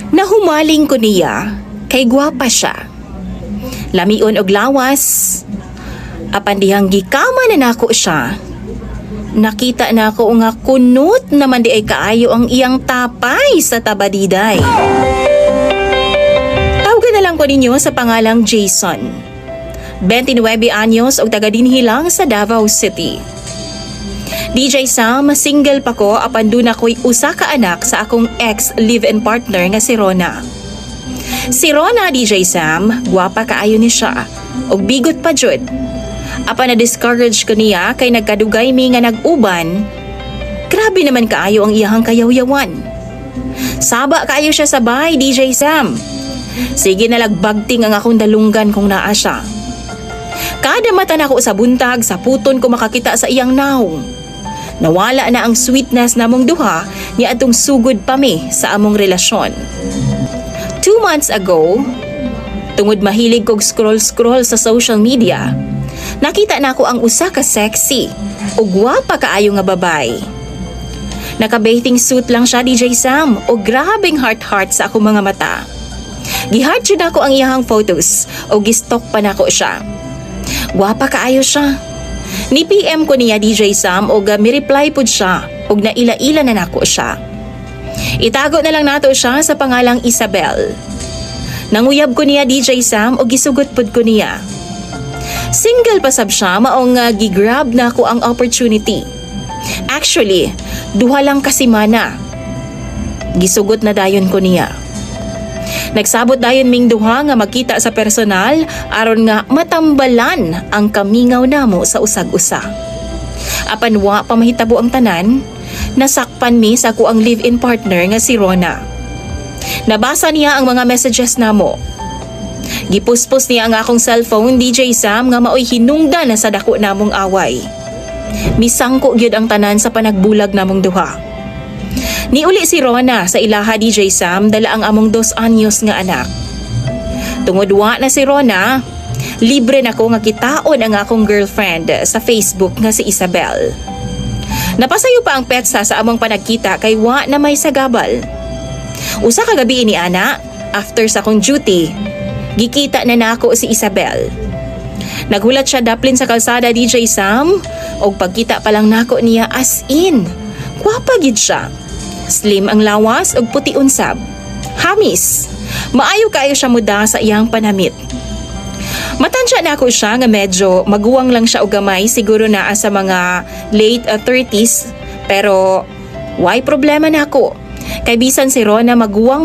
Nahumaling ko niya kay gwapa siya. Lamion og lawas. Apan dihang gikama na nako siya. Nakita na ako nga kunot naman di ay kaayo ang iyang tapay sa tabadiday. Tawagan na lang ko ninyo sa pangalang Jason. 29 anyos og taga dinhi lang sa Davao City. DJ Sam, single pa ko apan dun ako'y usa ka anak sa akong ex live-in partner nga si Rona. Si Rona, DJ Sam, gwapa kaayo ni siya og bigot pa jud. Apan na-discourage ko niya kay nagkadugay mi nga nag-uban. Grabe naman kaayo ang iyahang kayawyawan. Saba kaayo siya sa bahay, DJ Sam. Sige na lagbagting ang akong dalunggan kung naa siya. Kada mata na ko sa buntag, sa puton ko makakita sa iyang naong. Nawala na ang sweetness namong duha ni atong sugod pa mi sa among relasyon. 2 months ago, tungod mahilig kog scroll-scroll sa social media, nakita na ako ang usa ka sexy o gwapa kaayo nga babay. Naka-bathing suit lang siya, DJ Sam, o grabing heart-heart sa akong mga mata. Gi-heart yun ako ang iyahang photos o gistalk pa na ko siya. Gwapa kaayo siya. Ni PM ko niya, DJ Sam, o mi-reply po siya o naila-ila na nako siya. Itago na lang nato siya sa pangalang Isabel. Nanguyab ko niya, DJ Sam, o gisugot pod ko niya. Single pa sab siya, maong gigrab na ako ang opportunity. Actually, duha lang kasi mana. Gisugot na dayon ko niya. Nagsabot dayon ming duha nga magkita sa personal aron nga matambalan ang kamingaw namo sa usag-usa. Apan wa pa mahitabo ang tanan, nasakpan mi sa ako ang live-in partner nga si Rona. Nabasa niya ang mga messages namo. Gipuspos niya ang akong cellphone, DJ Sam, nga maoy hinungdan na sa dako namong away. Misangko gyud ang tanan sa panagbulag namong duha. Niuli si Rona sa ilaha, DJ Sam, dala ang among 2 anyos nga anak. Tungod wa na si Rona, libre na ko nga kitaon ang akong girlfriend sa Facebook nga si Isabel. Napasayo pa ang petsa sa among panagkita kay wa na may sagabal. Usa ka gabi ni ana, after sa akong duty, gikita na nako si Isabel. Naghulat siya daplin sa kalsada, DJ Sam, og pagkita pa lang nako niya as in, gwapa gid siya. Slim ang lawas og puti unsab. Hamis. Maayo kayo siya muda sa iyang panamit. Matansya na ako siya nga medyo maguwang lang siya og gamay, siguro na sa mga late 30s, pero why problema na ako? Kay bisan si Rona maguwang